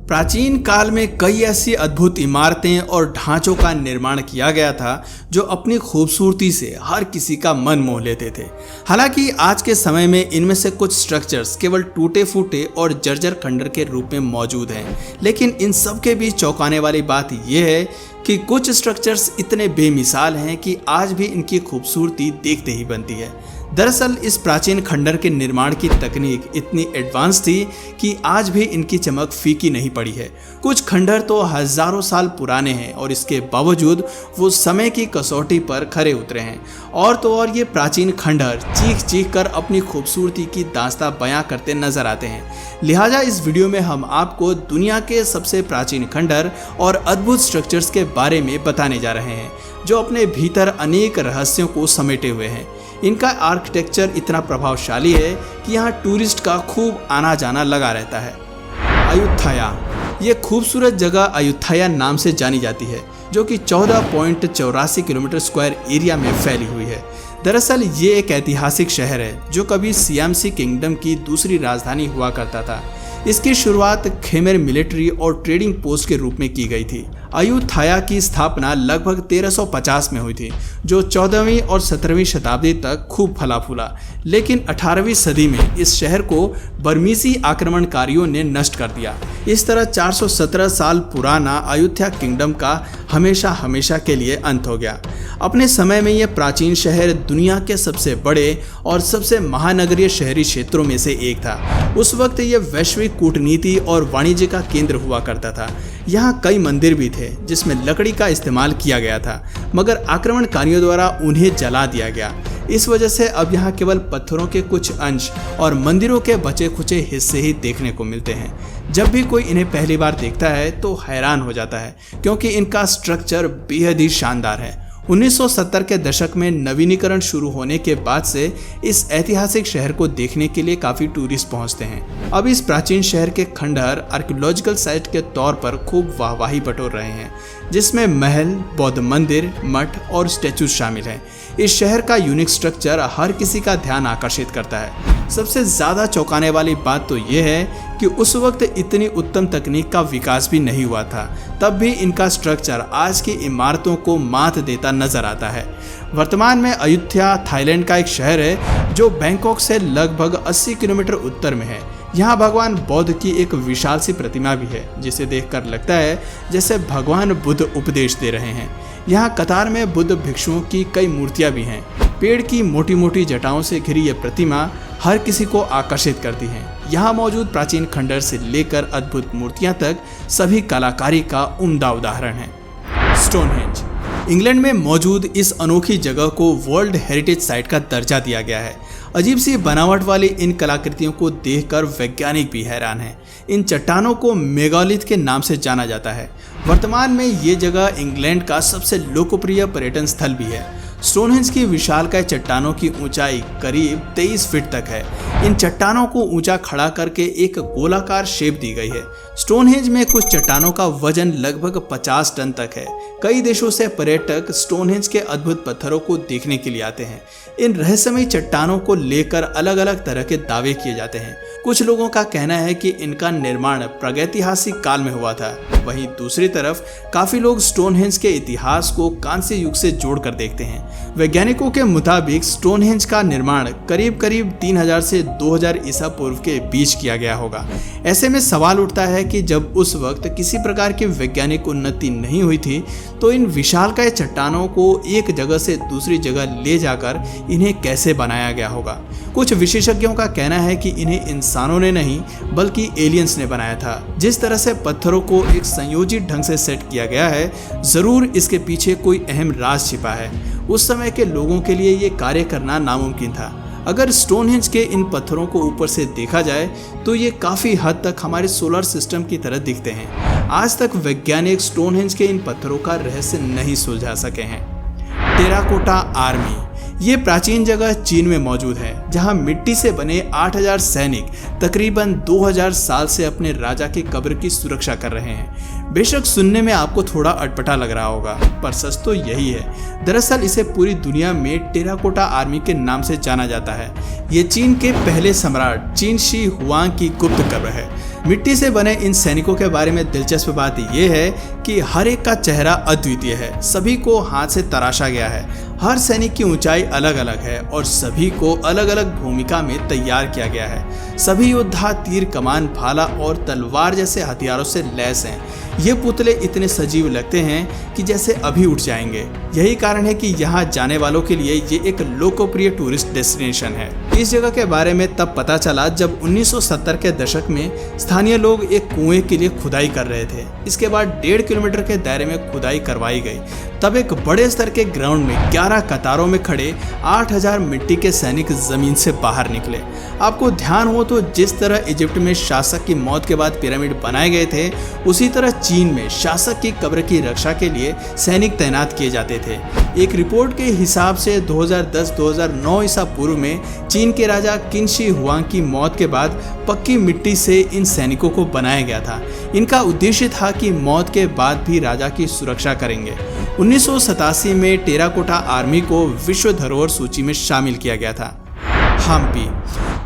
प्राचीन काल में कई ऐसी अद्भुत इमारतें और ढांचों का निर्माण किया गया था जो अपनी खूबसूरती से हर किसी का मन मोह लेते थे। हालांकि आज के समय में इनमें से कुछ स्ट्रक्चर्स केवल टूटे फूटे और जर्जर खंडर के रूप में मौजूद हैं, लेकिन इन सब के बीच चौंकाने वाली बात यह है कि कुछ स्ट्रक्चर्स इतने बेमिसाल हैं कि आज भी इनकी खूबसूरती देखते ही बनती है। दरअसल इस प्राचीन खंडर के निर्माण की तकनीक इतनी एडवांस थी कि आज भी इनकी चमक फीकी नहीं पड़ी है। कुछ खंडर तो हजारों साल पुराने हैं और इसके बावजूद वो समय की कसौटी पर खरे उतरे हैं। और तो और ये प्राचीन खंडर चीख चीख कर अपनी खूबसूरती की दास्तां बयां करते नजर आते हैं। लिहाजा इस वीडियो में हम आपको दुनिया के सबसे प्राचीन खंडर और अद्भुत स्ट्रक्चर्स के बारे में बताने जा रहे हैं, जो अपने भीतर अनेक रहस्यों को समेटे हुए हैं। इनका आर्किटेक्चर इतना प्रभावशाली है कि यहाँ टूरिस्ट का खूब आना जाना लगा रहता है। अयुत्थाया, ये खूबसूरत जगह अयुत्थाया नाम से जानी जाती है, जो कि 14.84 किलोमीटर स्क्वायर एरिया में फैली हुई है। दरअसल ये एक ऐतिहासिक शहर है जो कभी सियामसी किंगडम की दूसरी राजधानी हुआ करता था। इसकी शुरुआत खेमेर मिलिट्री और ट्रेडिंग पोस्ट के रूप में की गई थी। अयुत्थाया की स्थापना लगभग 1350 में हुई थी, जो 14वीं और 17वीं शताब्दी तक खूब फला फूला। लेकिन 18वीं सदी में इस शहर को बर्मीसी आक्रमणकारियों ने नष्ट कर दिया। इस तरह 417 साल पुराना अयोध्या किंगडम का हमेशा हमेशा के लिए अंत हो गया। अपने समय में यह प्राचीन शहर दुनिया के सबसे बड़े और सबसे महानगरीय शहरी क्षेत्रों में से एक था। उस वक्त यह वैश्विक कूटनीति और वाणिज्य का केंद्र हुआ करता था। यहाँ कई मंदिर भी थे जिसमें लकड़ी का इस्तेमाल किया गया था, मगर आक्रमणकारियों द्वारा उन्हें जला दिया गया। इस वजह से अब यहाँ केवल पत्थरों के कुछ अंश और मंदिरों के बचे खुचे हिस्से ही देखने को मिलते हैं। जब भी कोई इन्हें पहली बार देखता है तो हैरान हो जाता है, क्योंकि इनका स्ट्रक्चर बेहद ही शानदार है। 1970 के दशक में नवीनीकरण शुरू होने के बाद से इस ऐतिहासिक शहर को देखने के लिए काफ़ी टूरिस्ट पहुंचते हैं। अब इस प्राचीन शहर के खंडहर आर्कियोलॉजिकल साइट के तौर पर खूब वाहवाही बटोर रहे हैं, जिसमें महल, बौद्ध मंदिर, मठ और स्टैचूज शामिल हैं। इस शहर का यूनिक स्ट्रक्चर हर किसी का ध्यान आकर्षित करता है। सबसे ज़्यादा चौंकाने वाली बात तो यह है कि उस वक्त इतनी उत्तम तकनीक का विकास भी नहीं हुआ था, तब भी इनका स्ट्रक्चर आज की इमारतों को मात देता नजर आता है। वर्तमान में अयुत्थाया थाईलैंड का एक शहर है जो बैंकॉक से लगभग 80 किलोमीटर उत्तर में है। यहाँ भगवान बौद्ध की एक विशाल सी प्रतिमा भी है, जिसे देखकर लगता है जैसे भगवान बुद्ध उपदेश दे रहे हैं। यहाँ कतार में बुद्ध भिक्षुओं की कई मूर्तियाँ भी हैं। पेड़ की मोटी मोटी जटाओं से घिरी ये प्रतिमा हर किसी को आकर्षित करती है। यहाँ मौजूद प्राचीन खंडर से लेकर अद्भुत मूर्तियाँ तक सभी कलाकारी का उम्दा उदाहरण है। स्टोनहेंज, इंग्लैंड में मौजूद इस अनोखी जगह को वर्ल्ड हेरिटेज साइट का दर्जा दिया गया है। अजीब सी बनावट वाली इन कलाकृतियों को देखकर वैज्ञानिक भी हैरान हैं। इन चट्टानों को मेगालिथ के नाम से जाना जाता है। वर्तमान में ये जगह इंग्लैंड का सबसे लोकप्रिय पर्यटन स्थल भी है। स्टोनहेंज की विशालकाय चट्टानों की ऊंचाई करीब 23 फीट तक है। इन चट्टानों को ऊंचा खड़ा करके एक गोलाकार शेप दी गई है। स्टोनहेंज में कुछ चट्टानों का वजन लगभग 50 टन तक है। कई देशों से पर्यटक स्टोनहेंज के अद्भुत पत्थरों को देखने के लिए आते हैं। इन रहस्यमयी चट्टानों को लेकर अलग अलग तरह के दावे किए जाते हैं। कुछ लोगों का कहना है कि इनका निर्माण प्रागैतिहासिक काल में हुआ था। वहीं दूसरी तरफ काफी लोग स्टोनहेंज के इतिहास को कांस्य युग से जोड़कर देखते हैं। वैज्ञानिकों के मुताबिक स्टोनहेंज का निर्माण करीब 3000 से 2000 ईसा पूर्व के बीच किया गया होगा। ऐसे में सवाल उठता है कि जब उस वक्त किसी प्रकार की वैज्ञानिक उन्नति नहीं हुई थी, तो इन विशालकाय चट्टानों को एक जगह से दूसरी जगह ले जाकर इन्हें कैसे बनाया गया होगा। कुछ विशेषज्ञों का कहना है कि इन्हें इंसानों ने नहीं बल्कि एलियंस ने बनाया था। जिस तरह से पत्थरों को एक संयोजित ढंग से सेट किया गया है, जरूर इसके पीछे कोई अहम राज छिपा है। उस समय के लोगों के लिए ये कार्य करना नामुमकिन था। अगर स्टोनहेंज के इन पत्थरों को ऊपर से देखा जाए तो ये काफ़ी हद तक हमारे सोलर सिस्टम की तरह दिखते हैं। आज तक वैज्ञानिक स्टोनहेंज के इन पत्थरों का रहस्य नहीं सुलझा सके हैं। टेराकोटा आर्मी, ये प्राचीन जगह चीन में मौजूद है, जहां मिट्टी से बने 8000 सैनिक तकरीबन 2000 साल से अपने राजा की कब्र की सुरक्षा कर रहे हैं। बेशक सुनने में आपको थोड़ा अटपटा लग रहा होगा, पर सच तो यही है। दरअसल इसे पूरी दुनिया में टेराकोटा आर्मी के नाम से जाना जाता है। ये चीन के पहले सम्राट चीन शी हुआंग की गुप्त कब्र है। मिट्टी से बने इन सैनिकों के बारे में दिलचस्प बात यह है कि हर एक का चेहरा अद्वितीय है, सभी को हाथ से तराशा गया है। हर सैनिक की ऊंचाई अलग अलग है और सभी को अलग अलग भूमिका में तैयार किया गया है। सभी योद्धा तीर, कमान, भाला और तलवार जैसे हथियारों से लैस हैं। ये पुतले इतने सजीव लगते हैं कि जैसे अभी उठ जाएंगे। यही कारण है कि यहाँ जाने वालों के लिए ये एक लोकप्रिय टूरिस्ट डेस्टिनेशन है। इस जगह के बारे में तब पता चला जब 1970 के दशक में स्थानीय लोग एक कुएं के लिए खुदाई कर रहे थे। इसके बाद 1.5 किलोमीटर के दायरे में खुदाई करवाई गई। तब एक बड़े स्तर के ग्राउंड में 11 कतारों में खड़े 8000 मिट्टी के सैनिक जमीन से बाहर निकले। आपको ध्यान हो तो जिस तरह इजिप्ट में शासक की मौत के बाद पिरामिड बनाए गए थे, उसी तरह चीन में शासक की कब्र की रक्षा के लिए सैनिक तैनात किए जाते थे। एक रिपोर्ट के हिसाब से 2010-2009 ईसा पूर्व में चीन के राजा किन शी हुआंग की मौत के बाद पक्की मिट्टी से इन सैनिकों को बनाया गया था। इनका उद्देश्य था कि मौत के बाद भी राजा की सुरक्षा करेंगे। 1987 में टेराकोटा आर्मी को विश्व धरोहर सूची में शामिल किया गया था। हम्पी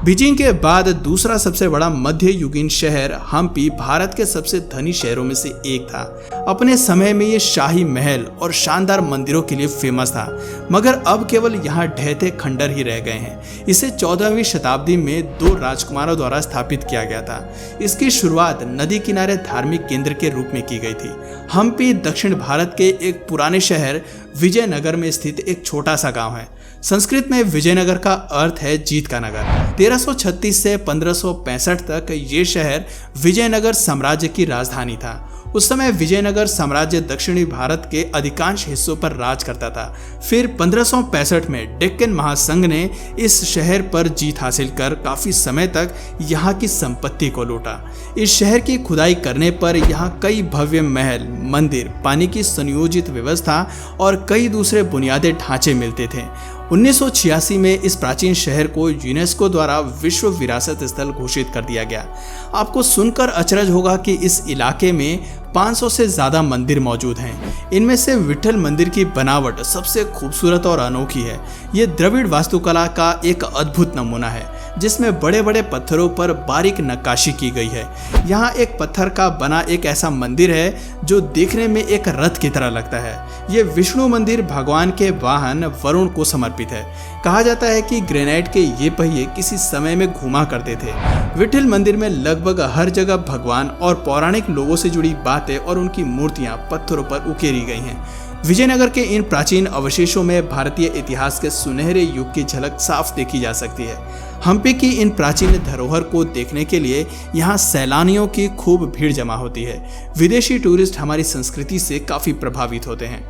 बीजिंग के बाद दूसरा सबसे बड़ा मध्य युगीन शहर हम्पी भारत के सबसे धनी शहरों में से एक था। अपने समय में ये शाही महल और शानदार मंदिरों के लिए फेमस था, मगर अब केवल यहाँ ढहते खंडर ही रह गए हैं। इसे 14वीं शताब्दी में 2 राजकुमारों द्वारा स्थापित किया गया था। इसकी शुरुआत नदी किनारे धार्मिक केंद्र के रूप में की गई थी। हम्पी दक्षिण भारत के एक पुराने शहर विजयनगर में स्थित एक छोटा सा गाँव है। संस्कृत में विजयनगर का अर्थ है जीत का नगर। 1336 से 1565 तक ये शहर विजयनगर साम्राज्य की राजधानी था। उस समय विजयनगर साम्राज्य दक्षिणी भारत के अधिकांश हिस्सों पर राज करता था। फिर 1565 में डेक्कन महासंघ ने इस शहर पर जीत हासिल कर काफी समय तक यहाँ की संपत्ति को लूटा। इस शहर की खुदाई करने पर यहाँ कई भव्य महल, मंदिर, पानी की सुनियोजित व्यवस्था और कई दूसरे बुनियादी ढांचे मिलते थे। 1986 में इस प्राचीन शहर को यूनेस्को द्वारा विश्व विरासत स्थल घोषित कर दिया गया। आपको सुनकर अचरज होगा कि इस इलाके में 500 से ज़्यादा मंदिर मौजूद हैं। इनमें से विठल मंदिर की बनावट सबसे खूबसूरत और अनोखी है। ये द्रविड़ वास्तुकला का एक अद्भुत नमूना है, जिसमें बड़े बड़े पत्थरों पर बारीक नक्काशी की गई है। यहाँ एक पत्थर का बना एक ऐसा मंदिर है जो देखने में एक रथ की तरह लगता है। ये विष्णु मंदिर भगवान के वाहन वरुण को समर्पित है। कहा जाता है कि ग्रेनाइट के ये पहिए किसी समय में घुमा करते थे। विठल मंदिर में लगभग हर जगह भगवान और पौराणिक लोगों से जुड़ी बातें और उनकी मूर्तियां पत्थरों पर उकेरी गई हैं। विजयनगर के इन प्राचीन अवशेषों में भारतीय इतिहास के सुनहरे युग की झलक साफ देखी जा सकती है। हम्पी की इन प्राचीन धरोहर को देखने के लिए यहाँ सैलानियों की खूब भीड़ जमा होती है। विदेशी टूरिस्ट हमारी संस्कृति से काफी प्रभावित होते हैं।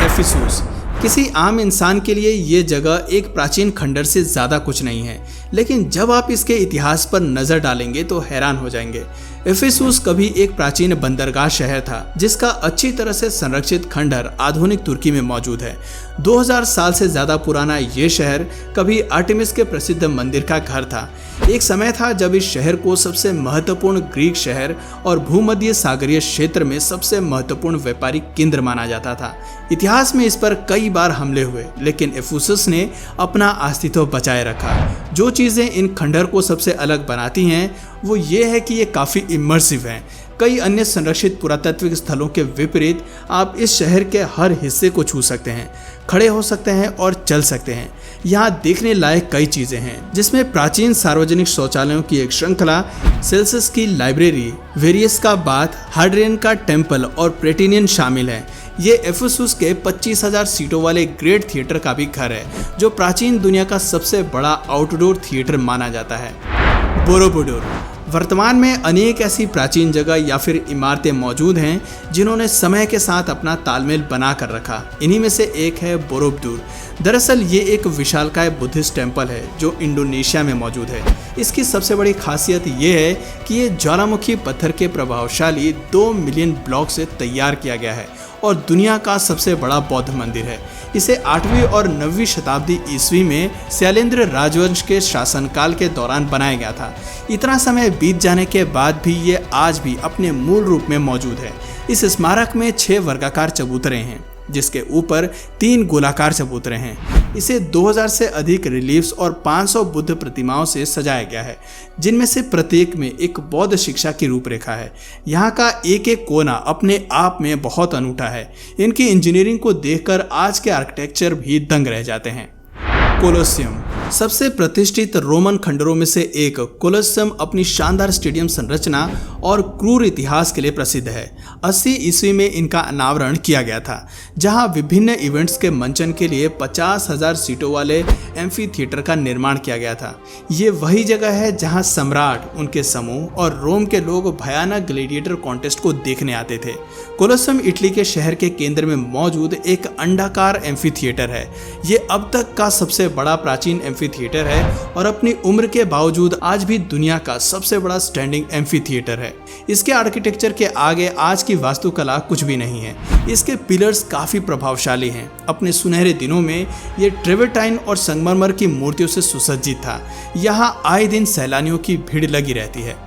एफिसुस किसी आम इंसान के लिए ये जगह एक प्राचीन खंडर से ज़्यादा कुछ नहीं है, लेकिन जब आप इसके इतिहास पर नज़र डालेंगे तो हैरान हो जाएंगे। एफिसुस कभी एक प्राचीन बंदरगाह शहर था, जिसका अच्छी तरह से संरक्षित खंडर आधुनिक तुर्की में मौजूद है। 2000 साल से ज़्यादा पुराना ये शहर कभी आर्टेमिस के प्रसिद्ध मंदिर का घर था। एक समय था जब इस शहर को सबसे महत्वपूर्ण ग्रीक शहर और भूमध्य सागरीय क्षेत्र में सबसे महत्वपूर्ण व्यापारिक केंद्र माना जाता था। इतिहास में इस पर कई बार हमले हुए, लेकिन एफिसुस ने अपना अस्तित्व बचाए रखा। जो चीज़ें इन खंडर को सबसे अलग बनाती हैं वो ये है कि ये काफ़ी इमर्सिव हैं। कई अन्य संरक्षित पुरातात्विक स्थलों के विपरीत आप इस शहर के हर हिस्से को छू सकते हैं, खड़े हो सकते हैं और चल सकते हैं। यहाँ देखने लायक कई चीज़ें हैं, जिसमें प्राचीन सार्वजनिक शौचालयों की एक श्रृंखला, सेल्सियस की लाइब्रेरी, वेरियस का बाथ, हाड्रियन का टेम्पल और प्लेटिनियन शामिल हैं। ये एफिसुस के 25,000 सीटों वाले ग्रेट थिएटर का भी घर है, जो प्राचीन दुनिया का सबसे बड़ा आउटडोर थिएटर माना जाता है। बोरोबुडुर वर्तमान में अनेक ऐसी प्राचीन जगह या फिर इमारतें मौजूद हैं जिन्होंने समय के साथ अपना तालमेल बना कर रखा। इन्हीं में से एक है बोरोबुदुर। दरअसल ये एक विशालकाय बुद्धिस्ट टेम्पल है जो इंडोनेशिया में मौजूद है। इसकी सबसे बड़ी खासियत ये है कि ये ज्वालामुखी पत्थर के प्रभावशाली 2 मिलियन ब्लॉक से तैयार किया गया है और दुनिया का सबसे बड़ा बौद्ध मंदिर है। इसे 8वीं और 9वीं शताब्दी ईस्वी में शैलेंद्र राजवंश के शासनकाल के दौरान बनाया गया था। इतना समय बीत जाने के बाद भी ये आज भी अपने मूल रूप में मौजूद है। इस स्मारक में 6 वर्गाकार चबूतरे हैं। जिसके ऊपर 3 गोलाकार चबूतरे हैं। इसे 2000 से अधिक रिलीफ्स और 500 बुद्ध प्रतिमाओं से सजाया गया है, जिनमें से प्रत्येक में एक बौद्ध शिक्षा की रूपरेखा है। यहाँ का एक एक कोना अपने आप में बहुत अनूठा है। इनकी इंजीनियरिंग को देखकर आज के आर्किटेक्चर भी दंग रह जाते हैं। कोलोसियम सबसे प्रतिष्ठित रोमन खंडरों में से एक कोलोसियम अपनी शानदार स्टेडियम संरचना और क्रूर इतिहास के लिए प्रसिद्ध है। 80 ईस्वी में इनका अनावरण किया गया था, जहां विभिन्न इवेंट्स के मंचन के लिए 50,000 सीटों वाले एम्फी थिएटर का निर्माण किया गया था। ये वही जगह है जहां सम्राट, उनके समूह और रोम के लोग भयानक ग्लैडिएटर कॉन्टेस्ट को देखने आते थे। कोलोसियम इटली के शहर के केंद्र में मौजूद एक अंडाकार एम्फी थिएटर है। ये अब तक का सबसे बड़ा प्राचीन एम्फी थिएटर है और अपनी उम्र के बावजूद आज भी दुनिया का सबसे बड़ा स्टैंडिंग एम्फी थिएटर है। इसके आर्किटेक्चर के आगे आज की वास्तुकला कुछ भी नहीं है। इसके पिलर्स काफी प्रभावशाली हैं। अपने सुनहरे दिनों में ये ट्रेवर्टाइन और संगमरमर की मूर्तियों से सुसज्जित था। यहाँ आए दिन सैलानियों की भीड़ लगी रहती है।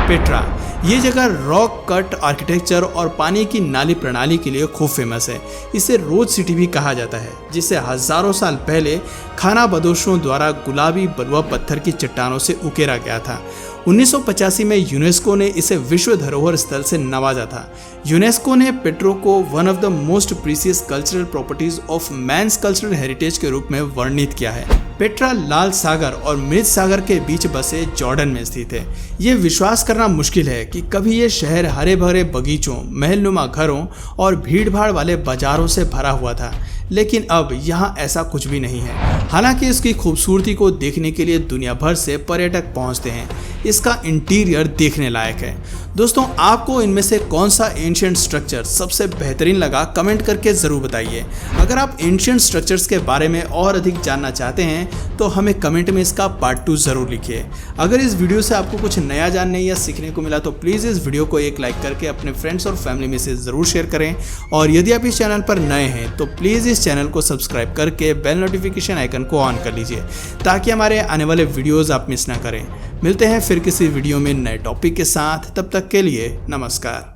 पेट्रा ये जगह रॉक कट आर्किटेक्चर और पानी की नाली प्रणाली के लिए खूब फेमस है। इसे रोज सिटी भी कहा जाता है, जिसे हजारों साल पहले खानाबदोशों द्वारा गुलाबी बलुआ पत्थर की चट्टानों से उकेरा गया था। 1985 में यूनेस्को ने इसे विश्व धरोहर स्थल से नवाजा था। यूनेस्को ने पेट्रो को one of the most precious cultural properties of man's cultural heritage के रूप में वर्णित किया है। पेट्रा लाल सागर और मृत सागर के बीच बसे जॉर्डन में स्थित है। ये विश्वास करना मुश्किल है कि कभी ये शहर हरे भरे बगीचों, महलनुमा घरों और भीड़भाड़ वाले बाजारों से भरा हुआ था, लेकिन अब यहाँ ऐसा कुछ भी नहीं है। हालांकि इसकी खूबसूरती को देखने के लिए दुनिया भर से पर्यटक पहुँचते हैं। इसका इंटीरियर देखने लायक है। दोस्तों, आपको इनमें से कौन सा एंशिएंट स्ट्रक्चर सबसे बेहतरीन लगा, कमेंट करके ज़रूर बताइए। अगर आप एंशिएंट स्ट्रक्चर्स के बारे में और अधिक जानना चाहते हैं तो हमें कमेंट में इसका पार्ट 2 ज़रूर लिखिए। अगर इस वीडियो से आपको कुछ नया जानने या सीखने को मिला तो प्लीज़ इस वीडियो को एक लाइक करके अपने फ्रेंड्स और फैमिली में से ज़रूर शेयर करें। और यदि आप इस चैनल पर नए हैं तो प्लीज़ इस चैनल को सब्सक्राइब करके बेल नोटिफिकेशन आइकन को ऑन कर लीजिए, ताकि हमारे आने वाले वीडियोज़ आप मिस ना करें। मिलते हैं फिर किसी वीडियो में नए टॉपिक के साथ। तब तक के लिए नमस्कार।